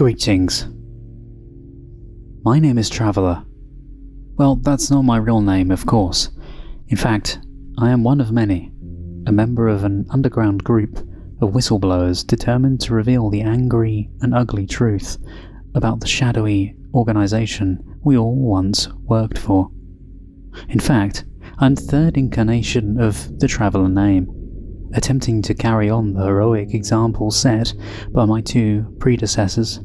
Greetings. My name is Traveller. Well, that's not my real name, of course. In fact, I am one of many, a member of an underground group of whistleblowers determined to reveal the angry and ugly truth about the shadowy organisation we all once worked for. In fact, I'm the third incarnation of the Traveller name, attempting to carry on the heroic example set by my two predecessors.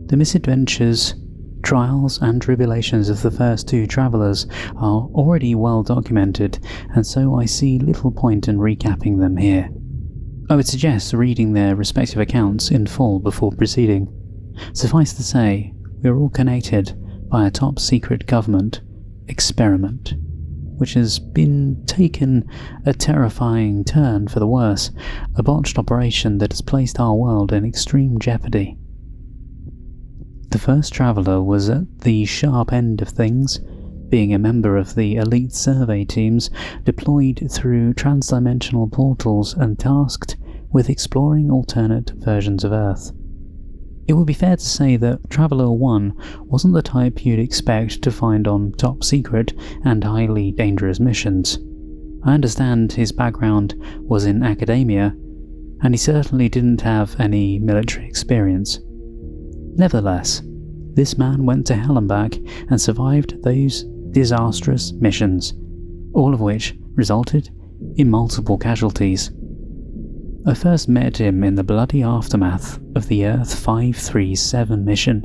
The misadventures, trials and tribulations of the first two travellers are already well documented, and so I see little point in recapping them here. I would suggest reading their respective accounts in full before proceeding. Suffice to say, we are all connected by a top-secret government experiment, which has been taken a terrifying turn for the worse, a botched operation that has placed our world in extreme jeopardy. The first traveller was at the sharp end of things, being a member of the elite survey teams deployed through transdimensional portals and tasked with exploring alternate versions of Earth. It would be fair to say that Traveller 1 wasn't the type you'd expect to find on top-secret and highly dangerous missions. I understand his background was in academia, and he certainly didn't have any military experience. Nevertheless, this man went to hell and back and survived those disastrous missions, all of which resulted in multiple casualties. I first met him in the bloody aftermath of the Earth 537 mission.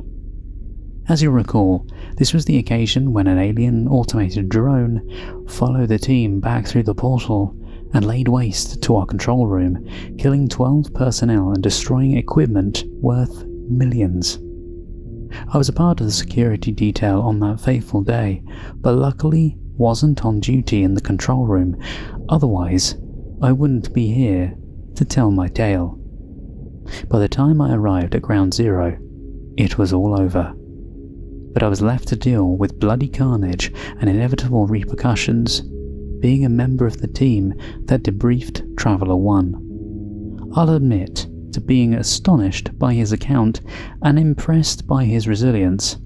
As you'll recall, this was the occasion when an alien automated drone followed the team back through the portal and laid waste to our control room, killing 12 personnel and destroying equipment worth millions. I was a part of the security detail on that fateful day, but luckily wasn't on duty in the control room, otherwise I wouldn't be here to tell my tale. By the time I arrived at Ground Zero, it was all over, but I was left to deal with bloody carnage and inevitable repercussions, being a member of the team that debriefed Traveller 1. I'll admit to being astonished by his account and impressed by his resilience.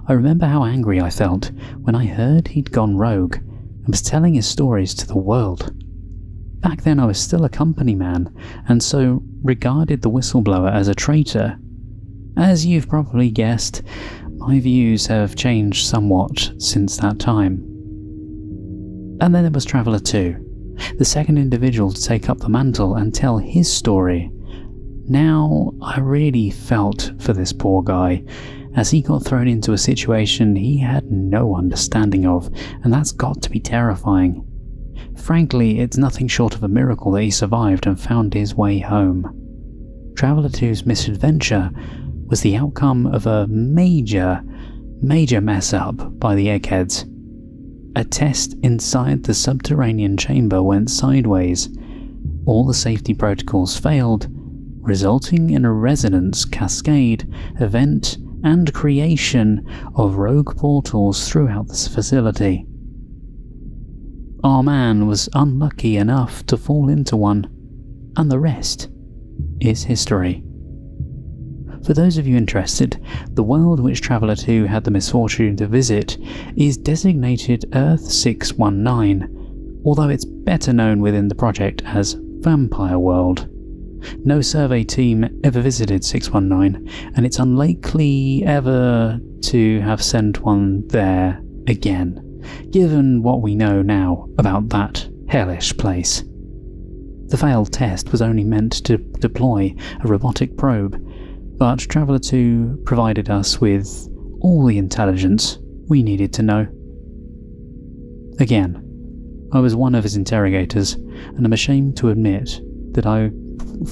I remember how angry I felt when I heard he'd gone rogue and was telling his stories to the world. Back then I was still a company man, and so regarded the whistleblower as a traitor. As you've probably guessed, my views have changed somewhat since that time. And then there was Traveller 2, the second individual to take up the mantle and tell his story. Now, I really felt for this poor guy, as he got thrown into a situation he had no understanding of, and that's got to be terrifying. Frankly, it's nothing short of a miracle that he survived and found his way home. Traveller 2's misadventure was the outcome of a major mess-up by the eggheads. A test inside the subterranean chamber went sideways. All the safety protocols failed, resulting in a resonance cascade event and creation of rogue portals throughout this facility. Our man was unlucky enough to fall into one, and the rest is history. For those of you interested, the world which Traveller 2 had the misfortune to visit is designated Earth 619, although it's better known within the project as Vampire World. No survey team ever visited 619, and it's unlikely ever to have sent one there again, given what we know now about that hellish place. The failed test was only meant to deploy a robotic probe, but Traveller 2 provided us with all the intelligence we needed to know. Again, I was one of his interrogators, and I'm ashamed to admit that I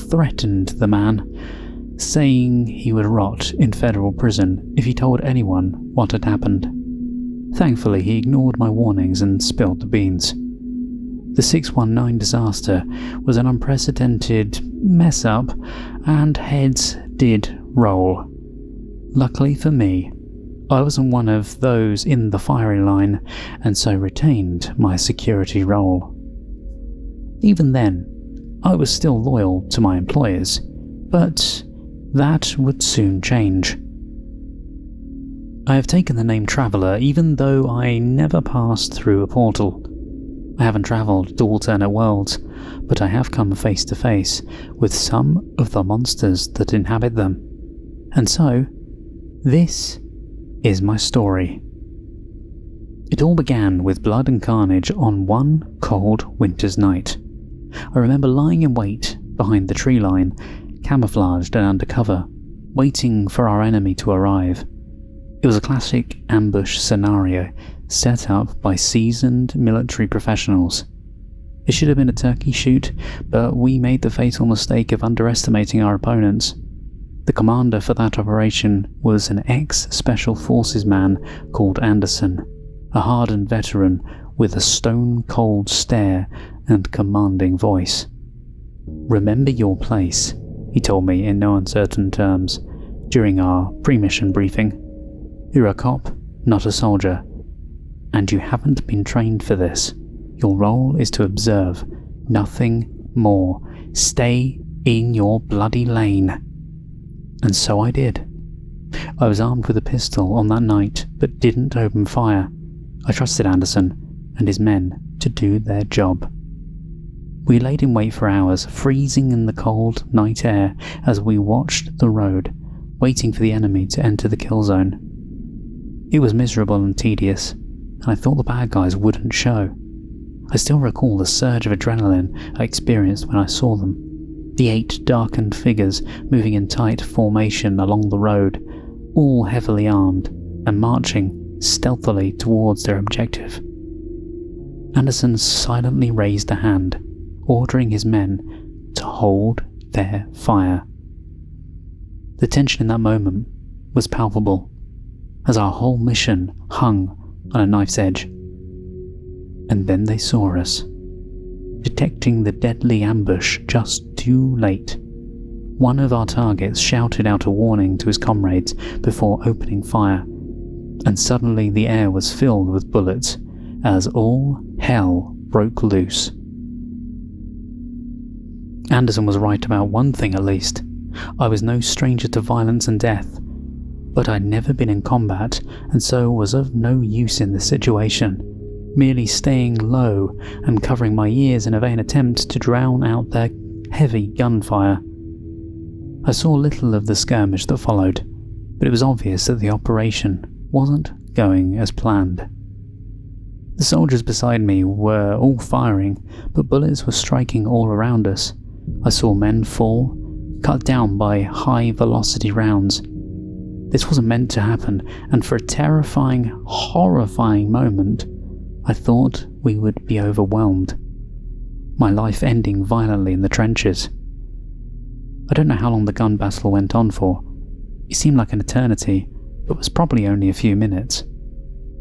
threatened the man, saying he would rot in federal prison if he told anyone what had happened. Thankfully, he ignored my warnings and spilled the beans. The 619 disaster was an unprecedented mess-up, and heads did roll. Luckily for me, I wasn't one of those in the firing line, and so retained my security role. Even then, I was still loyal to my employers, but that would soon change. I have taken the name Traveller even though I never passed through a portal. I haven't travelled to alternate worlds, but I have come face to face with some of the monsters that inhabit them. And so, this is my story. It all began with blood and carnage on one cold winter's night. I remember lying in wait behind the tree line, camouflaged and undercover, waiting for our enemy to arrive. It was a classic ambush scenario set up by seasoned military professionals. It should have been a turkey shoot, but we made the fatal mistake of underestimating our opponents. The commander for that operation was an ex-Special Forces man called Anderson, a hardened veteran with a stone-cold stare and commanding voice. "Remember your place," he told me in no uncertain terms during our pre-mission briefing. "You're a cop, not a soldier, and you haven't been trained for this. Your role is to observe, nothing more. Stay in your bloody lane." And so I did. I was armed with a pistol on that night, but didn't open fire. I trusted Anderson and his men to do their job. We laid in wait for hours, freezing in the cold night air as we watched the road, waiting for the enemy to enter the kill zone. It was miserable and tedious, and I thought the bad guys wouldn't show. I still recall the surge of adrenaline I experienced when I saw them. The 8 darkened figures moving in tight formation along the road, all heavily armed and marching stealthily towards their objective. Anderson silently raised a hand, ordering his men to hold their fire. The tension in that moment was palpable, as our whole mission hung on a knife's edge. And then they saw us, detecting the deadly ambush just too late. One of our targets shouted out a warning to his comrades before opening fire, and suddenly the air was filled with bullets as all hell broke loose. Anderson was right about one thing at least. I was no stranger to violence and death, but I'd never been in combat and so was of no use in this situation, merely staying low and covering my ears in a vain attempt to drown out their heavy gunfire. I saw little of the skirmish that followed, but it was obvious that the operation wasn't going as planned. The soldiers beside me were all firing, but bullets were striking all around us. I saw men fall, cut down by high-velocity rounds. This wasn't meant to happen, and for a terrifying, horrifying moment, I thought we would be overwhelmed, my life ending violently in the trenches. I don't know how long the gun battle went on for. It seemed like an eternity, but was probably only a few minutes.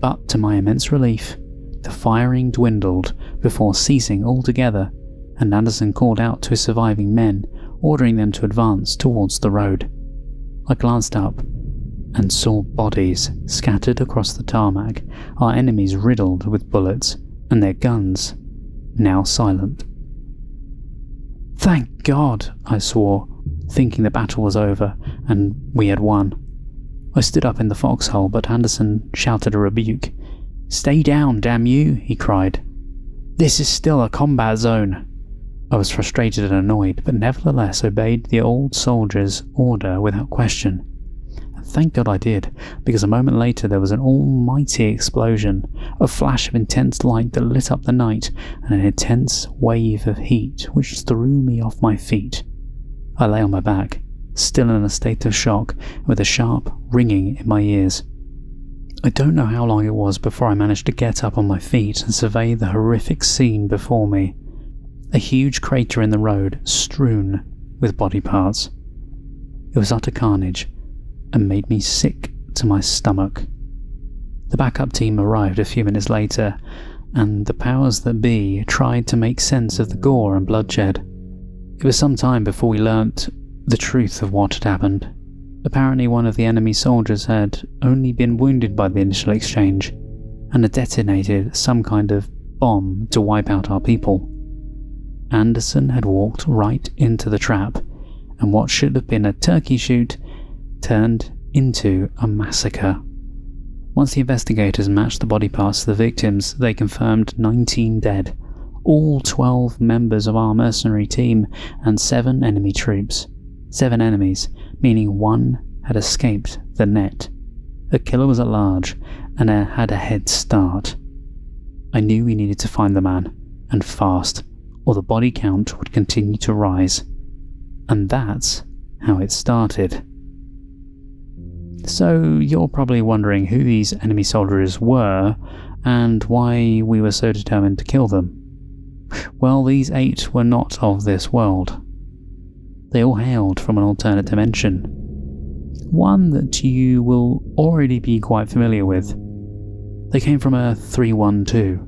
But to my immense relief, the firing dwindled before ceasing altogether, and Anderson called out to his surviving men, ordering them to advance towards the road. I glanced up and saw bodies scattered across the tarmac, our enemies riddled with bullets, and their guns now silent. "Thank God," I swore, thinking the battle was over and we had won. I stood up in the foxhole, but Anderson shouted a rebuke. "Stay down, damn you," he cried. "This is still a combat zone." I was frustrated and annoyed, but nevertheless obeyed the old soldier's order without question. And thank God I did, because a moment later there was an almighty explosion, a flash of intense light that lit up the night, and an intense wave of heat which threw me off my feet. I lay on my back, still in a state of shock, with a sharp ringing in my ears. I don't know how long it was before I managed to get up on my feet and survey the horrific scene before me. A huge crater in the road, strewn with body parts. It was utter carnage, and made me sick to my stomach. The backup team arrived a few minutes later, and the powers that be tried to make sense of the gore and bloodshed. It was some time before we learnt the truth of what had happened. Apparently one of the enemy soldiers had only been wounded by the initial exchange, and had detonated some kind of bomb to wipe out our people. Anderson had walked right into the trap, and what should have been a turkey shoot turned into a massacre. Once the investigators matched the body parts to the victims, they confirmed 19 dead, all 12 members of our mercenary team and 7 enemy troops. 7 enemies, meaning 1 had escaped the net. The killer was at large and had a head start. I knew we needed to find the man, and fast, or the body count would continue to rise. And that's how it started. So you're probably wondering who these enemy soldiers were and why we were so determined to kill them. Well, these 8 were not of this world. They all hailed from an alternate dimension. One that you will already be quite familiar with. They came from Earth 312,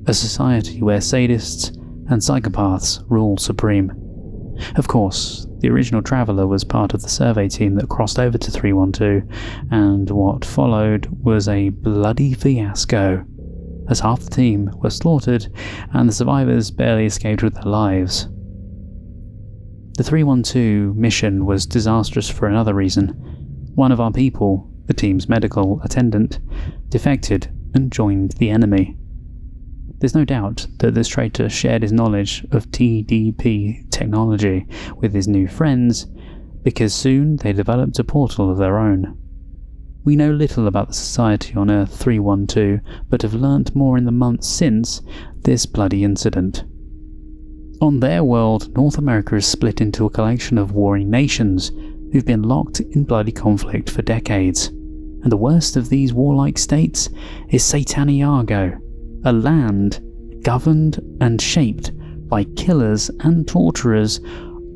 a society where sadists and psychopaths rule supreme. Of course, the original traveller was part of the survey team that crossed over to 312, and what followed was a bloody fiasco, as half the team were slaughtered and the survivors barely escaped with their lives. The 312 mission was disastrous for another reason. One of our people, the team's medical attendant, defected and joined the enemy. There's no doubt that this traitor shared his knowledge of TDP technology with his new friends, because soon they developed a portal of their own. We know little about the society on Earth 312, but have learnt more in the months since this bloody incident. On their world, North America is split into a collection of warring nations who've been locked in bloody conflict for decades. And the worst of these warlike states is Sataniago, a land governed and shaped by killers and torturers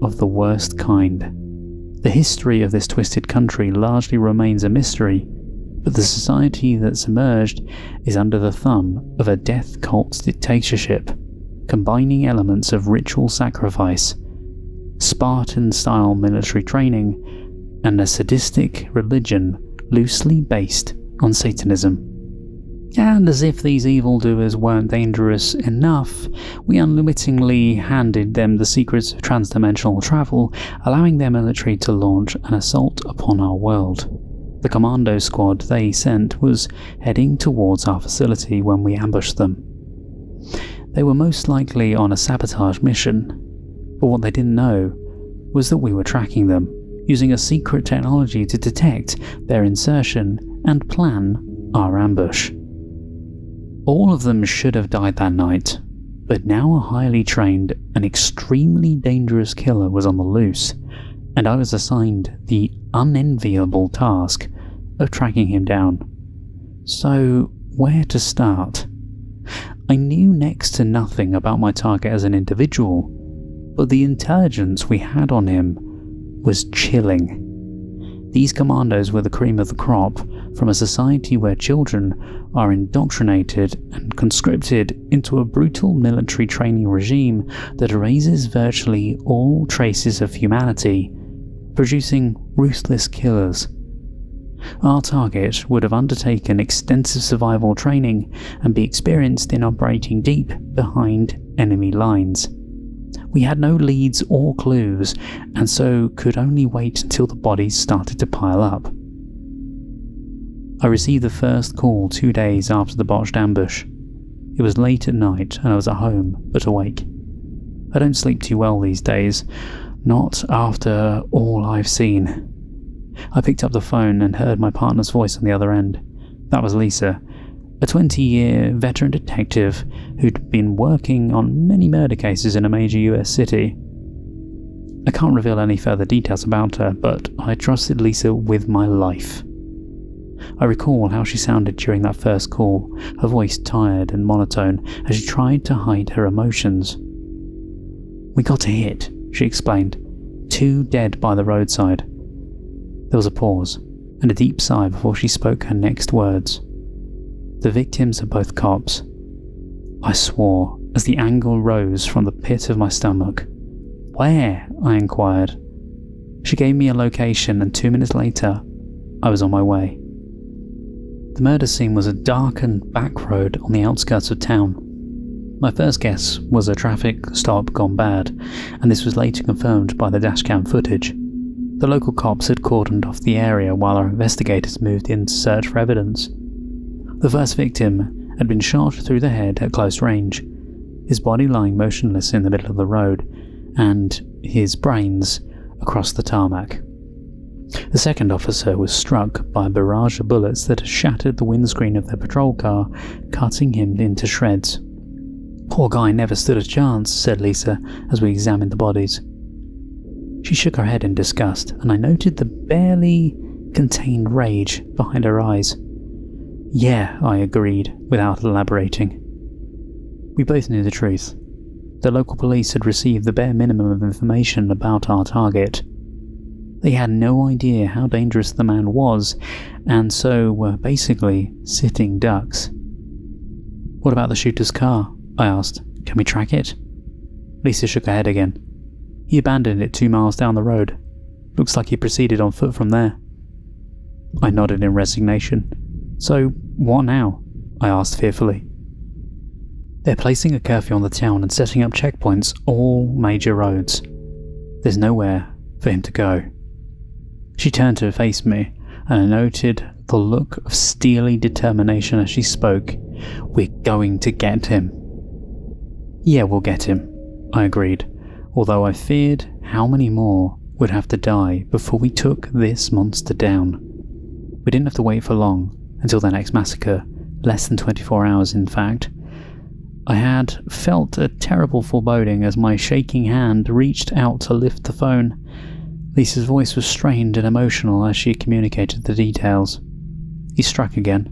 of the worst kind. The history of this twisted country largely remains a mystery, but the society that's emerged is under the thumb of a death cult dictatorship, combining elements of ritual sacrifice, Spartan-style military training, and a sadistic religion loosely based on Satanism. And as if these evildoers weren't dangerous enough, we unwittingly handed them the secrets of transdimensional travel, allowing their military to launch an assault upon our world. The commando squad they sent was heading towards our facility when we ambushed them. They were most likely on a sabotage mission, but what they didn't know was that we were tracking them, using a secret technology to detect their insertion and plan our ambush. All of them should have died that night, but now a highly trained and extremely dangerous killer was on the loose, and I was assigned the unenviable task of tracking him down. So, where to start? I knew next to nothing about my target as an individual, but the intelligence we had on him was chilling. These commandos were the cream of the crop from a society where children are indoctrinated and conscripted into a brutal military training regime that erases virtually all traces of humanity, producing ruthless killers. Our target would have undertaken extensive survival training and be experienced in operating deep behind enemy lines. We had no leads or clues, and so could only wait until the bodies started to pile up. I received the first call 2 days after the botched ambush. It was late at night and I was at home, but awake. I don't sleep too well these days, not after all I've seen. I picked up the phone and heard my partner's voice on the other end. That was Lisa, a 20-year veteran detective who'd been working on many murder cases in a major US city. I can't reveal any further details about her, but I trusted Lisa with my life. I recall how she sounded during that first call, her voice tired and monotone as she tried to hide her emotions. "We got a hit," she explained. "2 dead by the roadside." There was a pause, and a deep sigh before she spoke her next words. "The victims are both cops." I swore as the anger rose from the pit of my stomach. "Where?" I inquired. She gave me a location, and 2 minutes later, I was on my way. The murder scene was a darkened back road on the outskirts of town. My first guess was a traffic stop gone bad, and this was later confirmed by the dashcam footage. The local cops had cordoned off the area while our investigators moved in to search for evidence. The first victim had been shot through the head at close range, his body lying motionless in the middle of the road, and his brains across the tarmac. The second officer was struck by a barrage of bullets that had shattered the windscreen of their patrol car, cutting him into shreds. "Poor guy never stood a chance," said Lisa as we examined the bodies. She shook her head in disgust, and I noted the barely contained rage behind her eyes. "Yeah," I agreed, without elaborating. We both knew the truth. The local police had received the bare minimum of information about our target. They had no idea how dangerous the man was, and so were basically sitting ducks. "What about the shooter's car?" I asked. "Can we track it?" Lisa shook her head again. "He abandoned it 2 miles down the road. Looks like he proceeded on foot from there." I nodded in resignation. "So, what now?" I asked fearfully. "They're placing a curfew on the town and setting up checkpoints all major roads. There's nowhere for him to go." She turned to face me, and I noted the look of steely determination as she spoke. "We're going to get him." "Yeah, we'll get him," I agreed, although I feared how many more would have to die before we took this monster down. We didn't have to wait for long, until the next massacre, less than 24 hours in fact. I had felt a terrible foreboding as my shaking hand reached out to lift the phone. Lisa's voice was strained and emotional as she communicated the details. He struck again.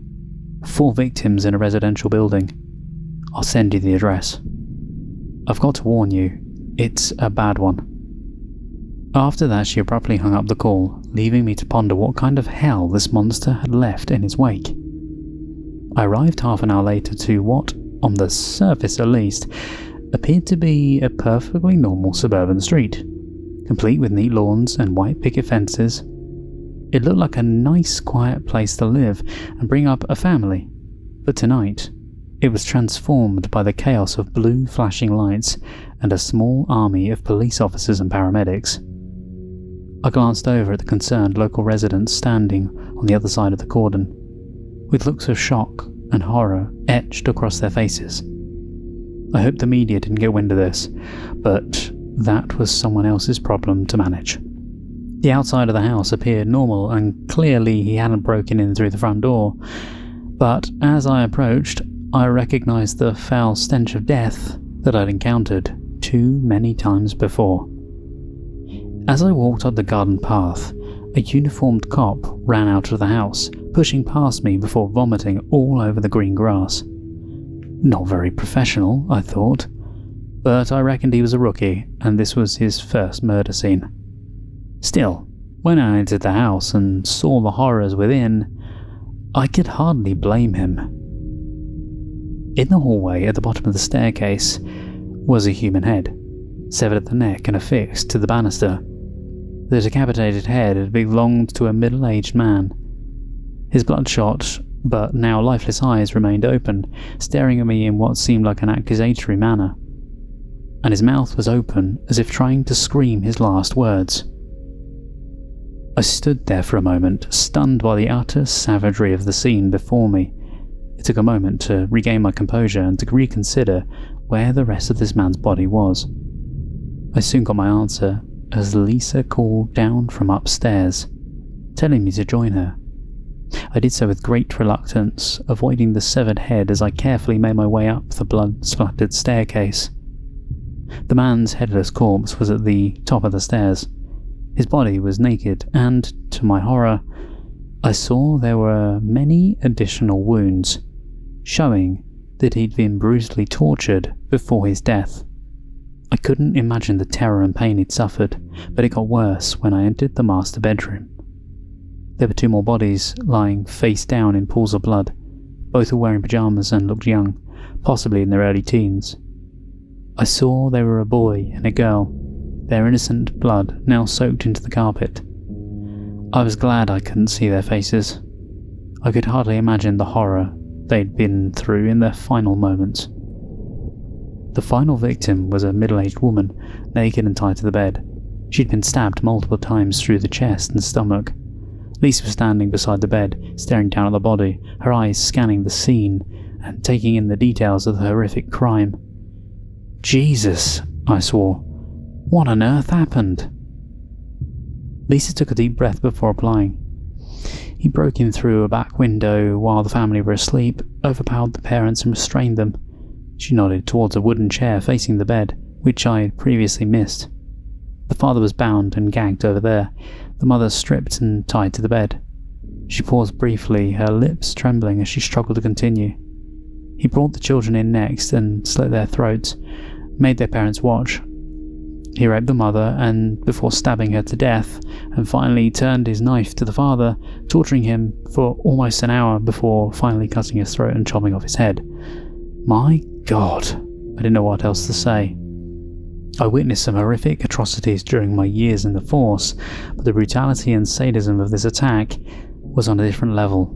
4 victims in a residential building. "I'll send you the address. I've got to warn you, it's a bad one." After that, she abruptly hung up the call, leaving me to ponder what kind of hell this monster had left in his wake. I arrived half an hour later to what, on the surface at least, appeared to be a perfectly normal suburban street, complete with neat lawns and white picket fences. It looked like a nice, quiet place to live and bring up a family, but tonight it was transformed by the chaos of blue flashing lights and a small army of police officers and paramedics. I glanced over at the concerned local residents standing on the other side of the cordon, with looks of shock and horror etched across their faces. I hoped the media didn't get wind of this, but that was someone else's problem to manage. The outside of the house appeared normal, and clearly he hadn't broken in through the front door, but as I approached, I recognized the foul stench of death that I'd encountered too many times before. As I walked up the garden path, a uniformed cop ran out of the house, pushing past me before vomiting all over the green grass. Not very professional, I thought, but I reckoned he was a rookie, and this was his first murder scene. Still, when I entered the house and saw the horrors within, I could hardly blame him. In the hallway at the bottom of the staircase was a human head, severed at the neck and affixed to the banister. The decapitated head had belonged to a middle-aged man. His bloodshot, but now lifeless eyes remained open, staring at me in what seemed like an accusatory manner, and his mouth was open as if trying to scream his last words. I stood there for a moment, stunned by the utter savagery of the scene before me. It took a moment to regain my composure and to reconsider where the rest of this man's body was. I soon got my answer as Lisa called down from upstairs, telling me to join her. I did so with great reluctance, avoiding the severed head as I carefully made my way up the blood-splattered staircase. The man's headless corpse was at the top of the stairs. His body was naked, and, to my horror, I saw there were many additional wounds, showing that he'd been brutally tortured before his death. I couldn't imagine the terror and pain he'd suffered, but it got worse when I entered the master bedroom. There were 2 more bodies lying face down in pools of blood. Both were wearing pajamas and looked young, possibly in their early teens. I saw they were a boy and a girl, their innocent blood now soaked into the carpet. I was glad I couldn't see their faces. I could hardly imagine the horror they'd been through in their final moments. The final victim was a middle-aged woman, naked and tied to the bed. She'd been stabbed multiple times through the chest and stomach. Lisa was standing beside the bed, staring down at the body, her eyes scanning the scene and taking in the details of the horrific crime. "Jesus," I swore. "What on earth happened?" Lisa took a deep breath before replying. "He broke in through a back window while the family were asleep, overpowered the parents and restrained them." She nodded towards a wooden chair facing the bed, which I had previously missed. "The father was bound and gagged over there, the mother stripped and tied to the bed." She paused briefly, her lips trembling as she struggled to continue. "He brought the children in next and slit their throats, made their parents watch. He raped the mother and before stabbing her to death, and finally turned his knife to the father, torturing him for almost an hour before finally cutting his throat and chopping off his head." My God, I didn't know what else to say. I witnessed some horrific atrocities during my years in the force, but the brutality and sadism of this attack was on a different level.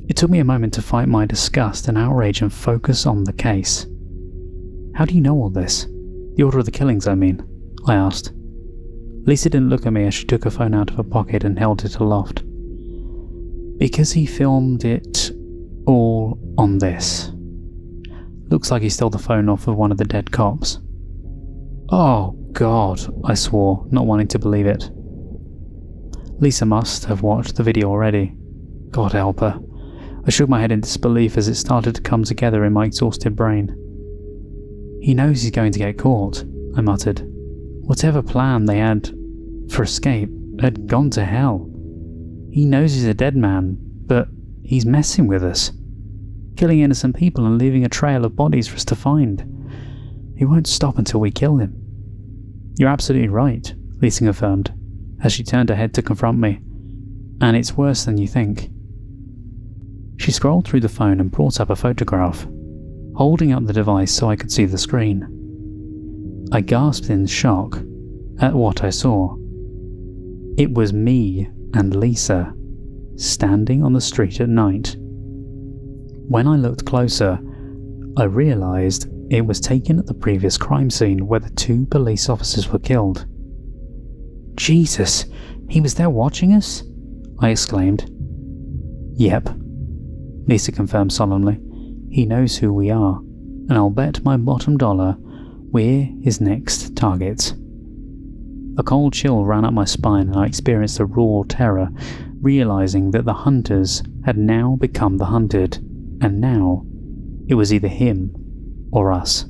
It took me a moment to fight my disgust and outrage and focus on the case. "How do you know all this? The order of the killings, I mean?" I asked. Lisa didn't look at me as she took her phone out of her pocket and held it aloft. "Because he filmed it all on this. Looks like he stole the phone off of one of the dead cops." "Oh, God," I swore, not wanting to believe it. Lisa must have watched the video already. God help her. I shook my head in disbelief as it started to come together in my exhausted brain. "He knows he's going to get caught," I muttered. "Whatever plan they had for escape had gone to hell. He knows he's a dead man, but he's messing with us, killing innocent people and leaving a trail of bodies for us to find. He won't stop until we kill him." "You're absolutely right," Lisa affirmed, as she turned her head to confront me. "And it's worse than you think." She scrolled through the phone and brought up a photograph, holding up the device so I could see the screen. I gasped in shock at what I saw. It was me and Lisa, standing on the street at night. When I looked closer, I realized it was taken at the previous crime scene where the 2 police officers were killed. "Jesus, he was there watching us?" I exclaimed. "Yep," Lisa confirmed solemnly. "He knows who we are, and I'll bet my bottom dollar we're his next targets." A cold chill ran up my spine and I experienced a raw terror, realizing that the hunters had now become the hunted, and now it was either him or us.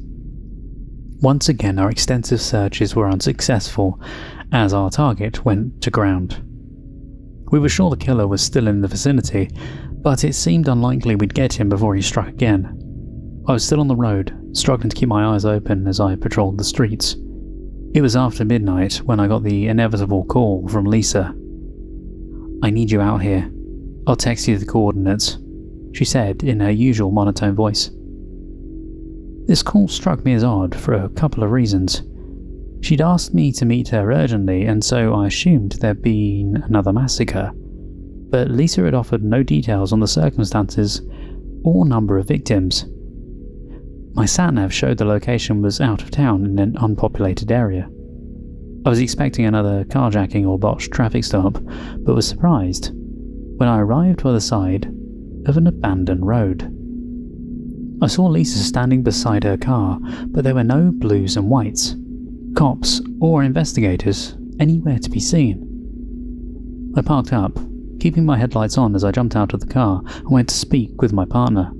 Once again, our extensive searches were unsuccessful as our target went to ground. We were sure the killer was still in the vicinity, but it seemed unlikely we'd get him before he struck again. I was still on the road, struggling to keep my eyes open as I patrolled the streets. It was after midnight when I got the inevitable call from Lisa. "I need you out here. I'll text you the coordinates," she said in her usual monotone voice. This call struck me as odd for a couple of reasons. She'd asked me to meet her urgently, and so I assumed there'd been another massacre. But Lisa had offered no details on the circumstances or number of victims. My sat-nav showed the location was out of town in an unpopulated area. I was expecting another carjacking or botched traffic stop, but was surprised when I arrived by the side of an abandoned road. I saw Lisa standing beside her car, but there were no blues and whites, cops or investigators anywhere to be seen. I parked up, keeping my headlights on as I jumped out of the car and went to speak with my partner.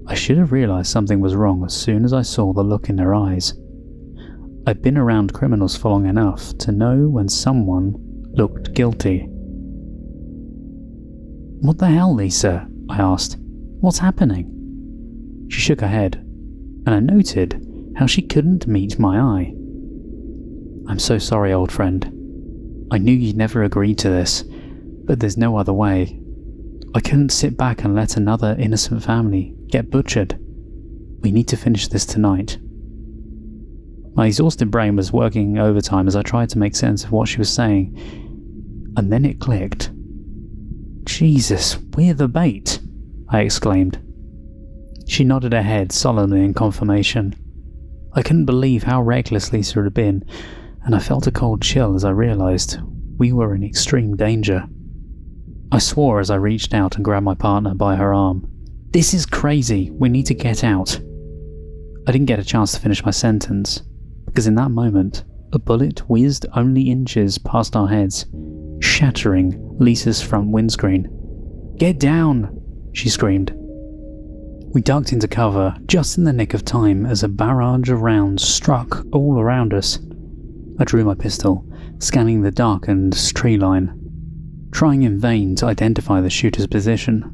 I should have realized something was wrong as soon as I saw the look in her eyes. I'd been around criminals for long enough to know when someone looked guilty. "What the hell, Lisa?" I asked. "What's happening?" She shook her head, and I noted how she couldn't meet my eye. "I'm so sorry, old friend. I knew you'd never agree to this, but there's no other way. I couldn't sit back and let another innocent family get butchered. We need to finish this tonight." My exhausted brain was working overtime as I tried to make sense of what she was saying, and then it clicked. "Jesus, we're the bait!" I exclaimed. She nodded her head solemnly in confirmation. I couldn't believe how reckless Lisa had been, and I felt a cold chill as I realised we were in extreme danger. I swore as I reached out and grabbed my partner by her arm. "This is crazy, we need to get out." I didn't get a chance to finish my sentence, because in that moment, a bullet whizzed only inches past our heads, shattering Lisa's front windscreen. "Get down!" she screamed. We ducked into cover just in the nick of time as a barrage of rounds struck all around us. I drew my pistol, scanning the darkened tree line, trying in vain to identify the shooter's position.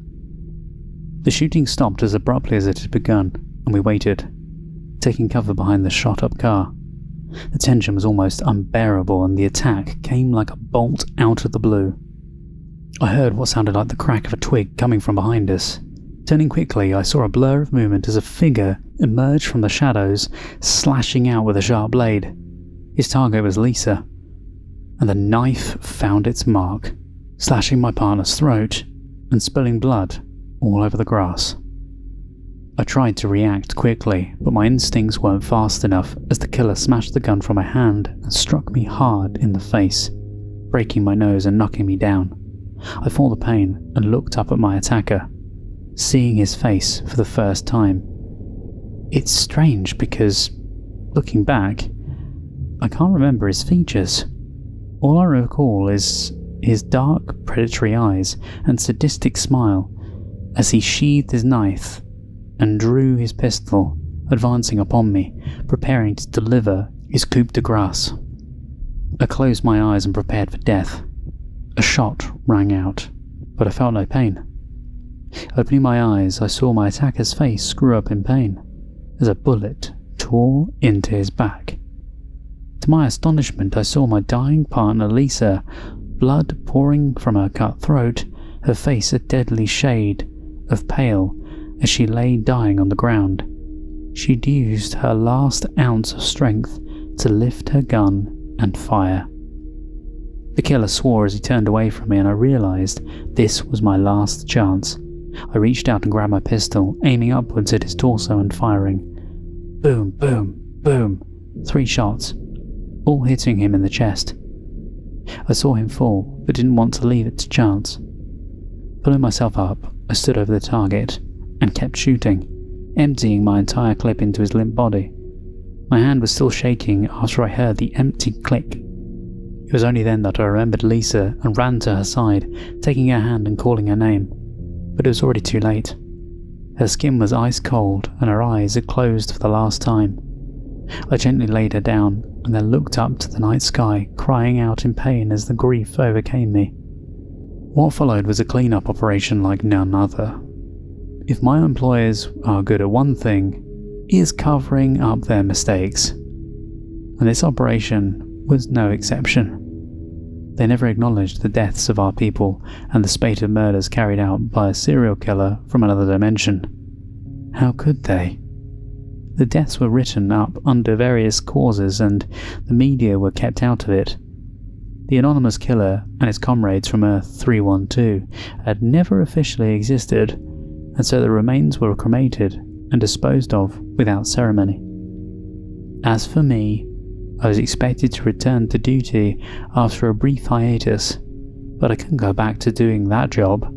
The shooting stopped as abruptly as it had begun, and we waited, taking cover behind the shot-up car. The tension was almost unbearable, and the attack came like a bolt out of the blue. I heard what sounded like the crack of a twig coming from behind us. Turning quickly, I saw a blur of movement as a figure emerged from the shadows, slashing out with a sharp blade. His target was Lisa, and the knife found its mark, slashing my partner's throat and spilling blood all over the grass. I tried to react quickly, but my instincts weren't fast enough as the killer smashed the gun from my hand and struck me hard in the face, breaking my nose and knocking me down. I felt the pain and looked up at my attacker, seeing his face for the first time. It's strange because, looking back, I can't remember his features. All I recall is his dark, predatory eyes and sadistic smile as he sheathed his knife and drew his pistol, advancing upon me, preparing to deliver his coup de grace. I closed my eyes and prepared for death. A shot rang out, but I felt no pain. Opening my eyes, I saw my attacker's face screw up in pain as a bullet tore into his back. To my astonishment, I saw my dying partner Lisa, blood pouring from her cut throat, her face a deadly shade of pale as she lay dying on the ground. She'd used her last ounce of strength to lift her gun and fire. The killer swore as he turned away from me, and I realised this was my last chance. I reached out and grabbed my pistol, aiming upwards at his torso and firing. Boom, boom, boom. 3 shots, all hitting him in the chest. I saw him fall, but didn't want to leave it to chance. Pulling myself up, I stood over the target and kept shooting, emptying my entire clip into his limp body. My hand was still shaking after I heard the empty click. It was only then that I remembered Lisa and ran to her side, taking her hand and calling her name. But it was already too late. Her skin was ice cold and her eyes had closed for the last time. I gently laid her down and then looked up to the night sky, crying out in pain as the grief overcame me. What followed was a clean-up operation like none other. If my employers are good at one thing, it is covering up their mistakes. And this operation was no exception. They never acknowledged the deaths of our people and the spate of murders carried out by a serial killer from another dimension. How could they? The deaths were written up under various causes and the media were kept out of it. The anonymous killer and his comrades from Earth 312 had never officially existed, and so the remains were cremated and disposed of without ceremony. As for me, I was expected to return to duty after a brief hiatus, but I couldn't go back to doing that job.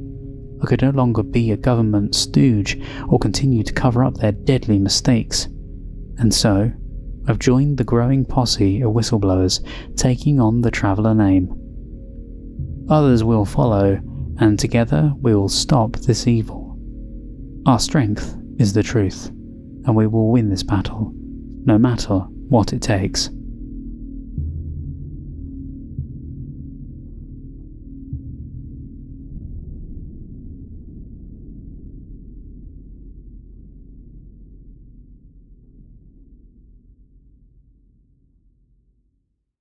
I could no longer be a government stooge or continue to cover up their deadly mistakes. And so, I've joined the growing posse of whistleblowers taking on the Traveller name. Others will follow, and together we will stop this evil. Our strength is the truth, and we will win this battle, no matter what it takes.